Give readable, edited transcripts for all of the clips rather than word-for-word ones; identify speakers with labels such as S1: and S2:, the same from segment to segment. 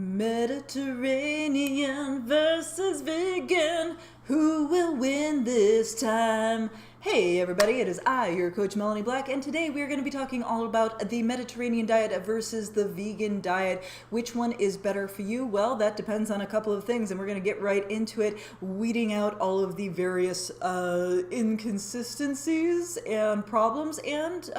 S1: Mediterranean versus vegan, who will win this time? Hey everybody, it is I, your coach Melanie Black, and today we are going to be talking all about the Mediterranean diet versus the vegan diet. Which one is better for you? Well, that depends on a couple of things, and we're going to get right into it, weeding out all of the various inconsistencies and problems and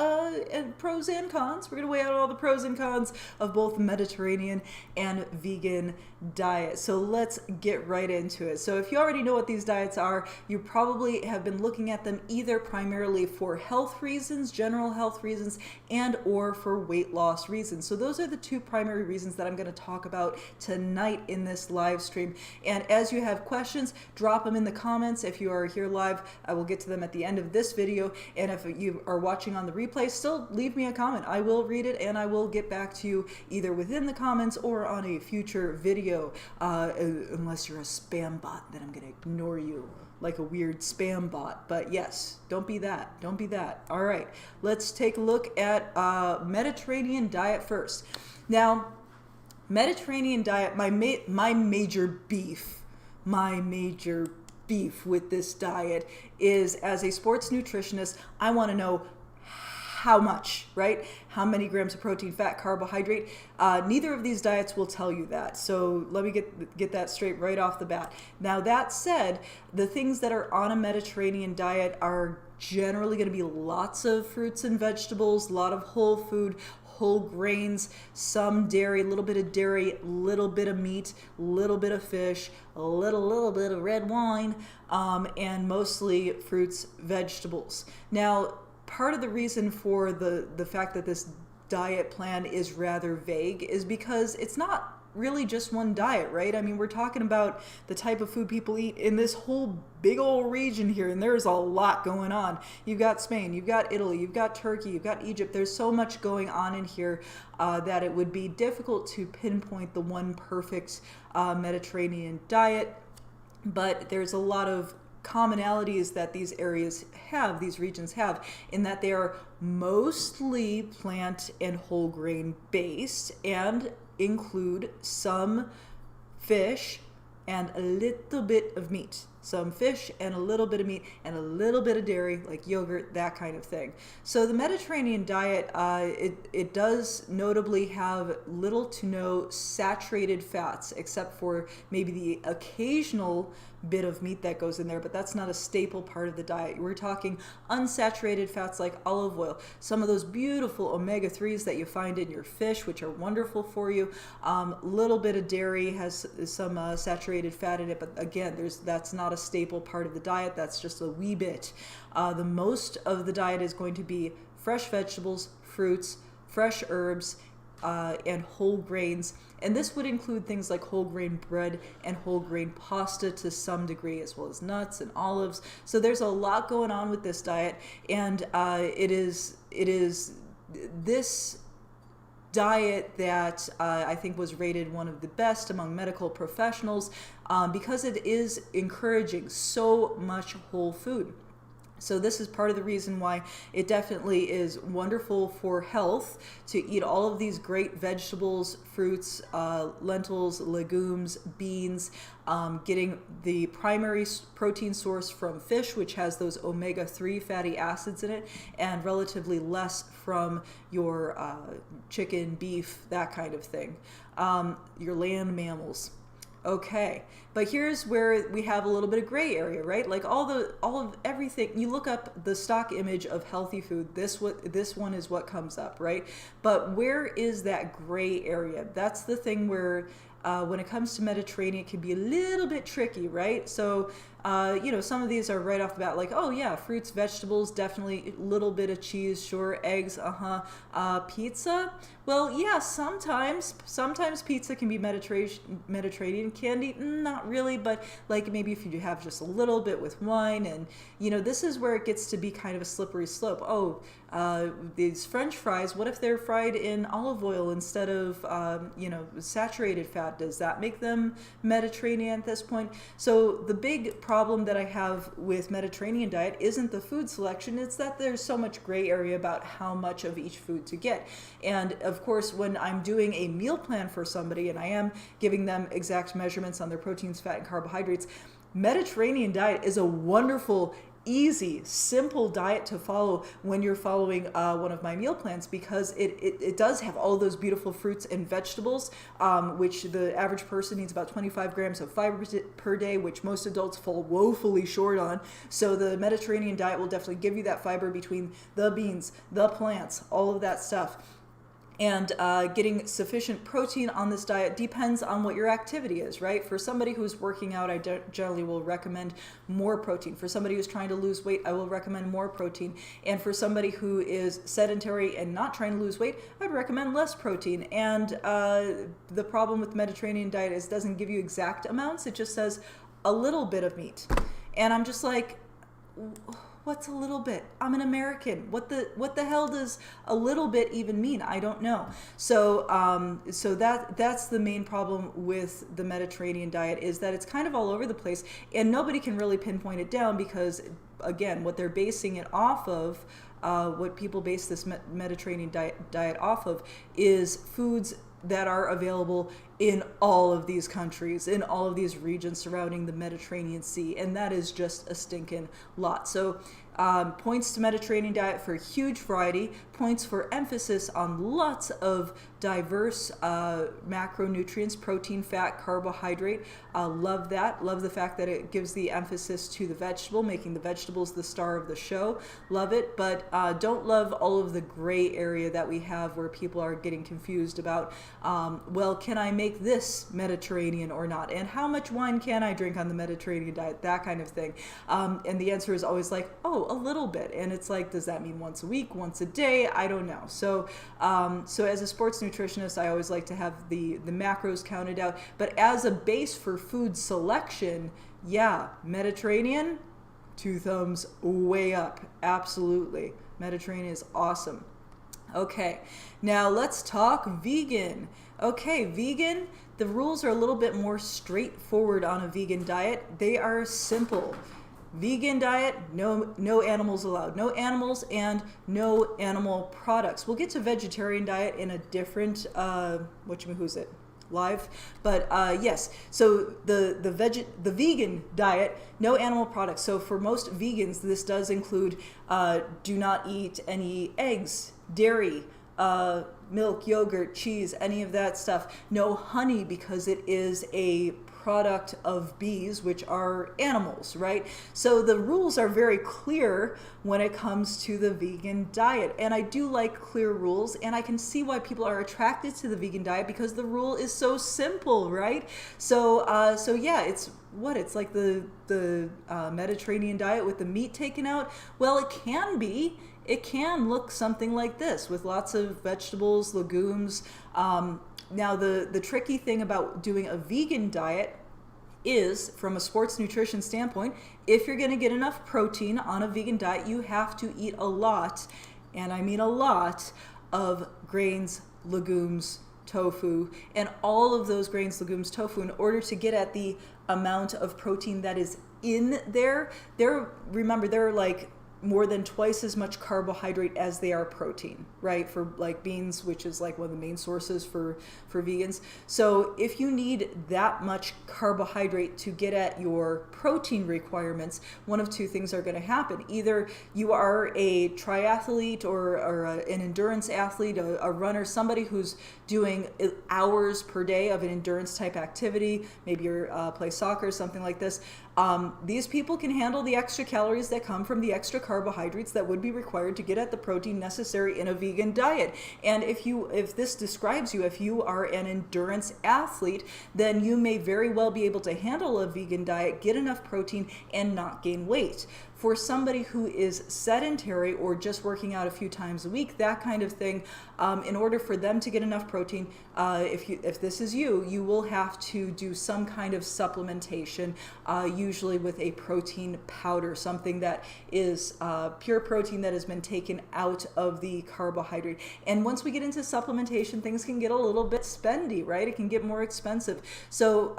S1: pros and cons. We're going to weigh out all the pros and cons of both Mediterranean and vegan diet. So let's get right into it. So if you already know what these diets are, you probably have been looking at them either primarily for health reasons, general health reasons, and or for weight loss reasons. So those are the two primary reasons that I'm going to talk about tonight in this live stream. And as you have questions, drop them in the comments. If you are here live, I will get to them at the end of this video. And if you are watching on the replay, still leave me a comment. I will read it and I will get back to you either within the comments or on a future video. Unless you're a spam bot, then I'm going to ignore you like a weird spam bot. But yes, don't be that. Don't be that. All right, let's take a look at Mediterranean diet first. Now, Mediterranean diet, my major beef with this diet is, as a sports nutritionist, I want to know how much, right? How many grams of protein, fat, carbohydrate? Neither of these diets will tell you that. So let me get that straight right off the bat. Now that said, the things that are on a Mediterranean diet are generally going to be lots of fruits and vegetables, a lot of whole food, whole grains, some dairy, a little bit of dairy, little bit of meat, little bit of fish, a little bit of red wine, and mostly fruits, vegetables. Now, part of the reason for the fact that this diet plan is rather vague is because it's not really just one diet, right? I mean, we're talking about the type of food people eat in this whole big old region here, and there's a lot going on. You've got Spain, you've got Italy, you've got Turkey, you've got Egypt. There's so much going on in here that it would be difficult to pinpoint the one perfect Mediterranean diet, but there's a lot of commonalities that these areas have, these regions have, in that they are mostly plant and whole grain based and include some fish and a little bit of meat. Some fish and a little bit of meat and a little bit of dairy, like yogurt, that kind of thing. So the Mediterranean diet, it does notably have little to no saturated fats, except for maybe the occasional bit of meat that goes in there, but that's not a staple part of the diet. We're talking unsaturated fats like olive oil, some of those beautiful omega-3s that you find in your fish, which are wonderful for you. Little bit of dairy has some saturated fat in it, but again, that's not a staple part of the diet. That's just a wee bit. The most of the diet is going to be fresh vegetables, fruits, fresh herbs, and whole grains. And this would include things like whole grain bread and whole grain pasta to some degree, as well as nuts and olives. So there's a lot going on with this diet, and it is this diet that I think was rated one of the best among medical professionals because it is encouraging so much whole food. So this is part of the reason why it definitely is wonderful for health to eat all of these great vegetables, fruits, lentils, legumes, beans, getting the primary protein source from fish, which has those omega-3 fatty acids in it, and relatively less from your chicken, beef, that kind of thing, your land mammals. Okay, but here's where we have a little bit of gray area, right? Like all of everything. You look up the stock image of healthy food. This one is what comes up, right? But where is that gray area? That's the thing where when it comes to Mediterranean, it can be a little bit tricky, right? So some of these are right off the bat like, oh yeah, fruits, vegetables, definitely a little bit of cheese, sure, eggs, pizza. Well, yeah, sometimes pizza can be Mediterranean. Candy, not really, but like maybe if you have just a little bit with wine, and this is where it gets to be kind of a slippery slope. Oh, These French fries, what if they're fried in olive oil instead of, saturated fat? Does that make them Mediterranean at this point? So the big problem that I have with Mediterranean diet isn't the food selection, it's that there's so much gray area about how much of each food to get. And of course, when I'm doing a meal plan for somebody and I am giving them exact measurements on their proteins, fat, and carbohydrates, Mediterranean diet is a wonderful, easy, simple diet to follow when you're following one of my meal plans, because it does have all those beautiful fruits and vegetables, which the average person needs about 25 grams of fiber per day, which most adults fall woefully short on. So the Mediterranean diet will definitely give you that fiber between the beans, the plants, all of that stuff. And getting sufficient protein on this diet depends on what your activity is, right? For somebody who's working out, I generally will recommend more protein. For somebody who's trying to lose weight, I will recommend more protein. And for somebody who is sedentary and not trying to lose weight, I'd recommend less protein. And the problem with the Mediterranean diet is it doesn't give you exact amounts. It just says a little bit of meat. And I'm just like, what's a little bit? I'm an American. What the hell does a little bit even mean? I don't know. So that's the main problem with the Mediterranean diet, is that it's kind of all over the place and nobody can really pinpoint it down, because again, what they're basing it off of, what people base this Mediterranean diet off of, is foods that are available in all of these countries, in all of these regions surrounding the Mediterranean Sea, and that is just a stinking lot. So points to Mediterranean diet for huge variety, points for emphasis on lots of diverse macronutrients, protein, fat, carbohydrate. Love that. Love the fact that it gives the emphasis to the vegetable, making the vegetables the star of the show. Love it, but don't love all of the gray area that we have where people are getting confused about, well, can I make this Mediterranean or not? And how much wine can I drink on the Mediterranean diet? That kind of thing. And the answer is always like, oh, a little bit. And it's like, does that mean once a week, once a day? I don't know. So as a sports nutritionist, I always like to have the macros counted out. But as a base for food selection, yeah, Mediterranean, 2 thumbs way up. Absolutely. Mediterranean is awesome. Okay, now let's talk vegan. Okay, vegan, the rules are a little bit more straightforward on a vegan diet. They are simple. Vegan diet, no animals allowed. No animals and no animal products. We'll get to vegetarian diet in a different, who's it? Live, but yes. So the vegan diet, no animal products. So for most vegans, this does include do not eat any eggs, dairy, milk, yogurt, cheese, any of that stuff. No honey, because it is a product of bees, which are animals, right? So the rules are very clear when it comes to the vegan diet. And I do like clear rules, and I can see why people are attracted to the vegan diet, because the rule is so simple, right? So yeah, it's like the Mediterranean diet with the meat taken out. Well, it can be. It can look something like this, with lots of vegetables, legumes. Now, the tricky thing about doing a vegan diet is, from a sports nutrition standpoint, if you're going to get enough protein on a vegan diet, you have to eat a lot, and I mean a lot, of grains, legumes, tofu, and all of those grains, legumes, tofu, in order to get at the amount of protein that is in there. Remember, they're like more than twice as much carbohydrate as they are protein, right? For like beans, which is like one of the main sources for vegans. So if you need that much carbohydrate to get at your protein requirements, one of 2 things are going to happen. Either you are a triathlete or an endurance athlete, a runner, somebody who's doing hours per day of an endurance type activity, maybe you play soccer, something like this. These people can handle the extra calories that come from the extra carbohydrates that would be required to get at the protein necessary in a vegan diet. And if this describes you, if you are an endurance athlete, then you may very well be able to handle a vegan diet, get enough protein, and not gain weight. For somebody who is sedentary or just working out a few times a week, that kind of thing, in order for them to get enough protein, if this is you, you will have to do some kind of supplementation, usually with a protein powder, something that is pure protein that has been taken out of the carbohydrate. And once we get into supplementation, things can get a little bit spendy, right? It can get more expensive. So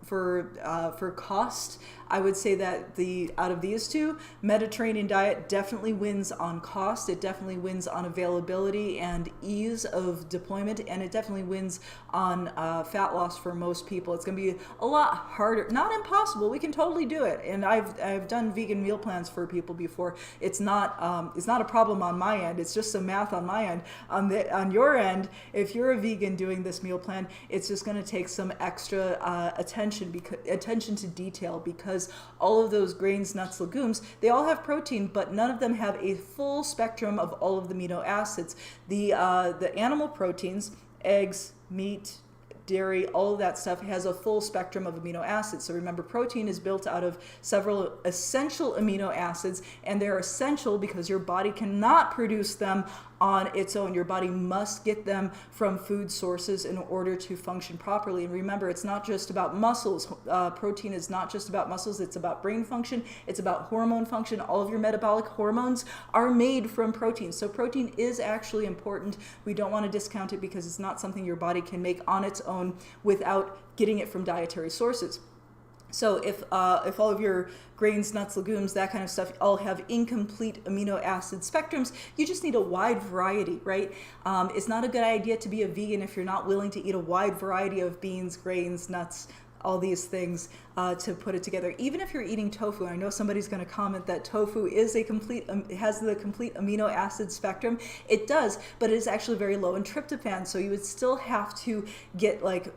S1: for cost, I would say that out of these two, Mediterranean diet definitely wins on cost. It definitely wins on availability and ease of deployment, and it definitely wins on fat loss for most people. It's going to be a lot harder, not impossible. We can totally do it, and I've done vegan meal plans for people before. It's not a problem on my end. It's just some math on my end. On your end, if you're a vegan doing this meal plan, it's just going to take some extra attention to detail, because all of those grains, nuts, legumes, they all have protein, but none of them have a full spectrum of all of the amino acids. The animal proteins, eggs, meat, dairy, all of that stuff has a full spectrum of amino acids. So remember, protein is built out of several essential amino acids, and they're essential because your body cannot produce them on its own. Your body must get them from food sources in order to function properly. And remember, it's not just about muscles. Protein is not just about muscles. It's about brain function. It's about hormone function. All of your metabolic hormones are made from protein. So protein is actually important. We don't want to discount it because it's not something your body can make on its own without getting it from dietary sources. So if all of your grains, nuts, legumes, that kind of stuff all have incomplete amino acid spectrums, you just need a wide variety, right? It's not a good idea to be a vegan if you're not willing to eat a wide variety of beans, grains, nuts, all these things to put it together. Even if you're eating tofu, I know somebody's going to comment that tofu is has the complete amino acid spectrum. It does, but it is actually very low in tryptophan. So you would still have to get like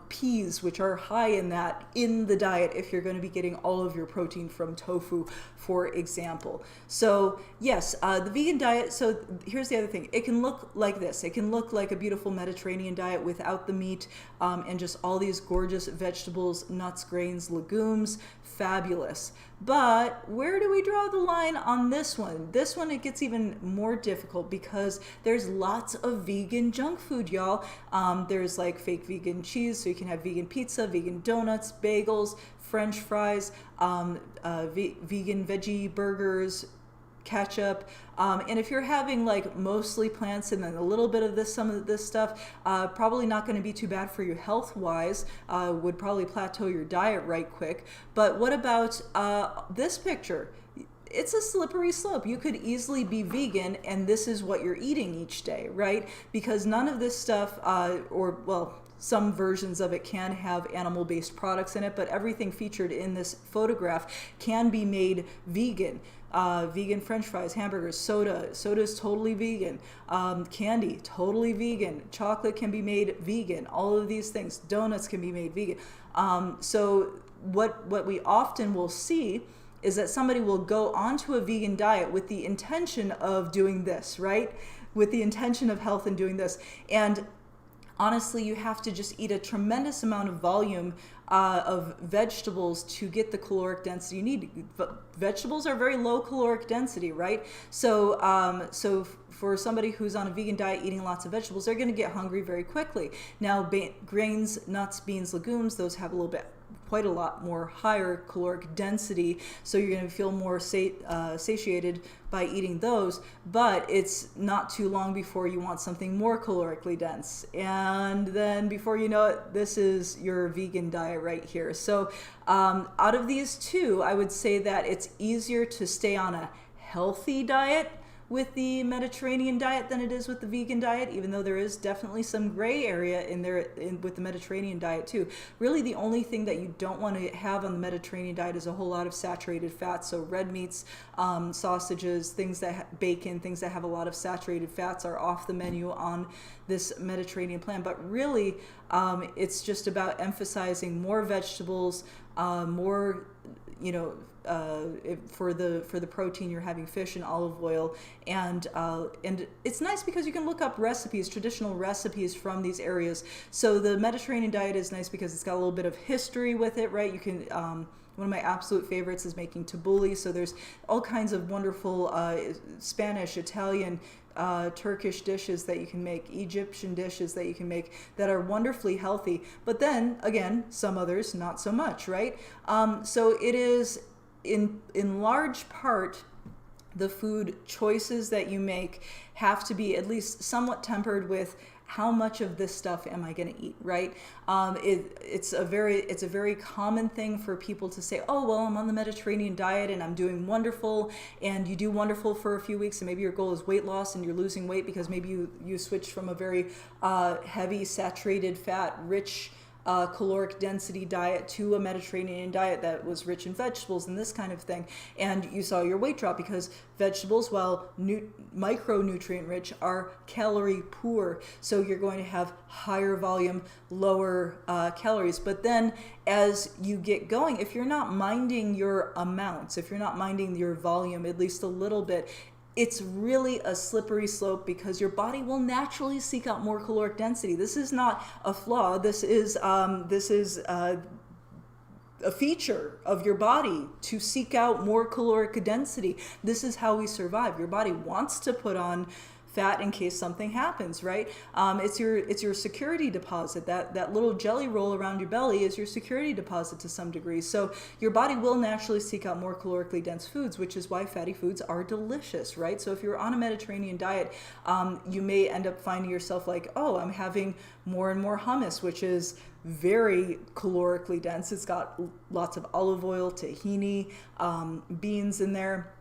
S1: peas, which are high in that, in the diet if you're going to be getting all of your protein from tofu, for example. So yes, the vegan diet. So here's the other thing. It can look like this. It can look like a beautiful Mediterranean diet without the meat and just all these gorgeous vegetables, nuts, grains, legumes. Fabulous. But where do we draw the line on this one? This one, it gets even more difficult because there's lots of vegan junk food, y'all. There's like fake vegan cheese, so you can have vegan pizza, vegan donuts, bagels, French fries, vegan veggie burgers, ketchup, and if you're having like mostly plants and then a little bit of this, some of this stuff, probably not going to be too bad for you health wise, would probably plateau your diet right quick. But what about this picture? It's a slippery slope. You could easily be vegan and this is what you're eating each day, right? Because none of this stuff, some versions of it can have animal-based products in it, but everything featured in this photograph can be made vegan. Vegan French fries, hamburgers, soda is totally vegan. Candy, totally vegan. Chocolate can be made vegan. All of these things. Donuts can be made vegan. So what we often will see is that somebody will go onto a vegan diet with the intention of doing this, right? With the intention of health and doing this. And honestly, you have to just eat a tremendous amount of volume of vegetables to get the caloric density you need. Vegetables are very low caloric density, right? So for somebody who's on a vegan diet eating lots of vegetables, they're going to get hungry very quickly. Now, grains, nuts, beans, legumes, those have quite a lot more higher caloric density, so you're going to feel more satiated by eating those, but it's not too long before you want something more calorically dense, and then before you know it, this is your vegan diet right here. So out of these two, I would say that it's easier to stay on a healthy diet with the Mediterranean diet than it is with the vegan diet, even though there is definitely some gray area in there with the Mediterranean diet too. Really, the only thing that you don't want to have on the Mediterranean diet is a whole lot of saturated fats. So red meats, sausages, bacon, things that have a lot of saturated fats are off the menu on this Mediterranean plan. But really, it's just about emphasizing more vegetables, more, for the protein, you're having fish and olive oil, and it's nice because you can look up recipes, traditional recipes from these areas. So the Mediterranean diet is nice because it's got a little bit of history with it, right? You can one of my absolute favorites is making tabbouleh. So there's all kinds of wonderful Spanish, Italian, Turkish dishes that you can make, Egyptian dishes that you can make that are wonderfully healthy. But then again, some others not so much, right? So it is in large part, the food choices that you make have to be at least somewhat tempered with how much of this stuff am I going to eat, right? It's a very common thing for people to say, oh, well, I'm on the Mediterranean diet and I'm doing wonderful, and you do wonderful for a few weeks, and maybe your goal is weight loss and you're losing weight because maybe you switched from a very heavy, saturated fat, rich caloric density diet to a Mediterranean diet that was rich in vegetables and this kind of thing, and you saw your weight drop because vegetables, while micronutrient rich, are calorie poor, so you're going to have higher volume, lower calories. But then as you get going, if you're not minding your amounts, if you're not minding your volume at least a little bit, it's really a slippery slope because your body will naturally seek out more caloric density. This is not a flaw. This is a feature of your body to seek out more caloric density. This is how we survive. Your body wants to put on fat in case something happens, right? It's your security deposit. That little jelly roll around your belly is your security deposit to some degree. So your body will naturally seek out more calorically dense foods, which is why fatty foods are delicious, right? So if you're on a Mediterranean diet, you may end up finding yourself like, oh, I'm having more and more hummus, which is very calorically dense. It's got lots of olive oil, tahini, beans in there.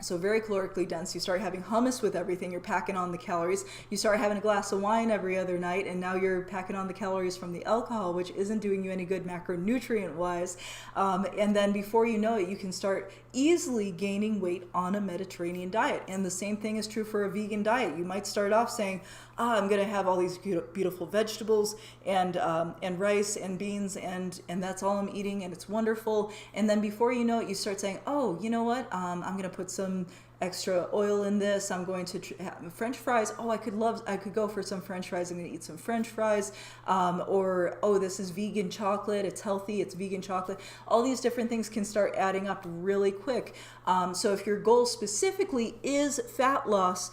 S1: So very calorically dense. You start having hummus with everything, you're packing on the calories. You start having a glass of wine every other night, and now you're packing on the calories from the alcohol, which isn't doing you any good macronutrient wise. And then before you know it, you can start easily gaining weight on a Mediterranean diet. And the same thing is true for a vegan diet. You might start off saying, I'm going to have all these beautiful vegetables and rice and beans, and that's all I'm eating, and it's wonderful. And then before you know it, you start saying, oh, you know what? I'm going to put some extra oil in this. I'm going to have French fries. Oh, I could go for some French fries. I'm going to eat some French fries. Or, oh, this is vegan chocolate. It's healthy. It's vegan chocolate. All these different things can start adding up really quick. So if your goal specifically is fat loss,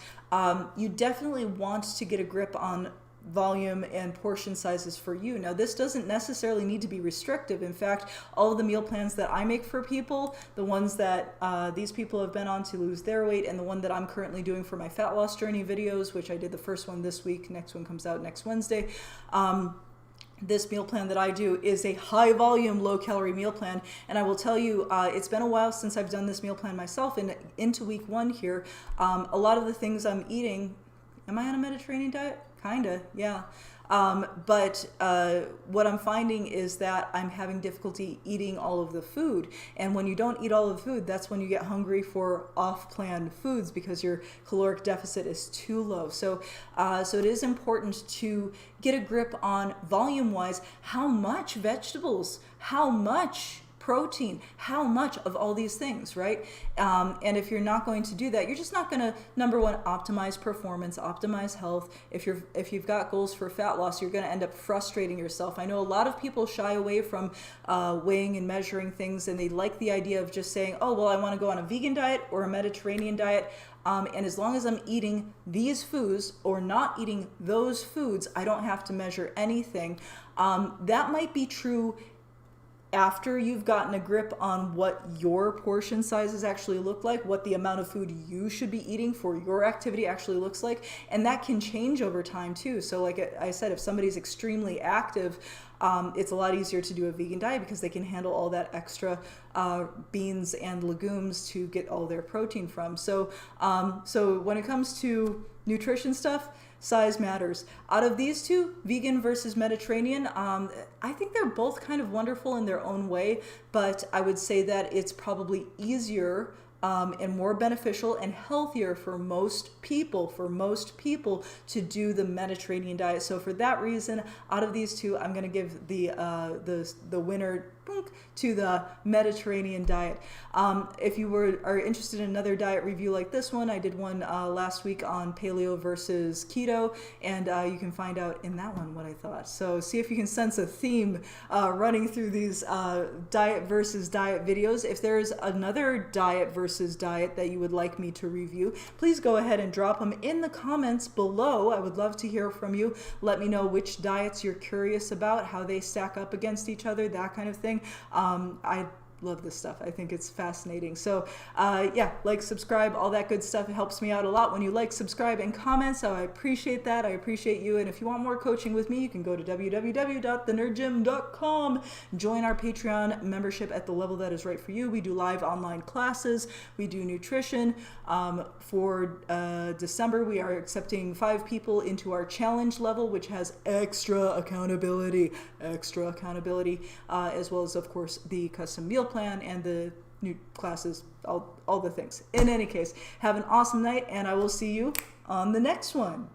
S1: you definitely want to get a grip on volume and portion sizes for you. Now, this doesn't necessarily need to be restrictive. In fact, all of the meal plans that I make for people, the ones that these people have been on to lose their weight, and the one that I'm currently doing for my fat loss journey videos, which I did the first one this week, next one comes out next Wednesday. This meal plan that I do is a high volume, low calorie meal plan. And I will tell you, it's been a while since I've done this meal plan myself, and into week 1 here, a lot of the things I'm eating, am I on a Mediterranean diet? Kinda, yeah. But what I'm finding is that I'm having difficulty eating all of the food. And when you don't eat all of the food, that's when you get hungry for off-plan foods because your caloric deficit is too low. So it is important to get a grip on volume-wise, how much vegetables, how much protein, how much of all these things, right? And if you're not going to do that, you're just not going to, number one, optimize performance, optimize health. If you've got goals for fat loss, you're going to end up frustrating yourself. I know a lot of people shy away from weighing and measuring things, and they like the idea of just saying, oh, well, I want to go on a vegan diet or a Mediterranean diet. And as long as I'm eating these foods or not eating those foods, I don't have to measure anything. That might be true after you've gotten a grip on what your portion sizes actually look like, what the amount of food you should be eating for your activity actually looks like, and that can change over time too. So like I said, if somebody's extremely active, it's a lot easier to do a vegan diet because they can handle all that extra beans and legumes to get all their protein from. So when it comes to nutrition stuff, size matters. Out of these two, vegan versus Mediterranean, I think they're both kind of wonderful in their own way, but I would say that it's probably easier and more beneficial and healthier for most people to do the Mediterranean diet. So for that reason, out of these two, I'm going to give the winner to the Mediterranean diet. If you are interested in another diet review like this one, I did one last week on paleo versus keto, and you can find out in that one what I thought. So see if you can sense a theme running through these diet versus diet videos. If there's another diet versus diet that you would like me to review, please go ahead and drop them in the comments below. I would love to hear from you. Let me know which diets you're curious about, how they stack up against each other, that kind of thing. I love this stuff. I think it's fascinating. So yeah, like, subscribe, all that good stuff. It helps me out a lot when you like, subscribe, and comment. So I appreciate that. I appreciate you. And if you want more coaching with me, you can go to www.thenerdgym.com. Join our Patreon membership at the level that is right for you. We do live online classes. We do nutrition. For December, we are accepting 5 people into our challenge level, which has extra accountability, as well as, of course, the custom meal plan and the new classes, all the things. In any case, have an awesome night, and I will see you on the next one.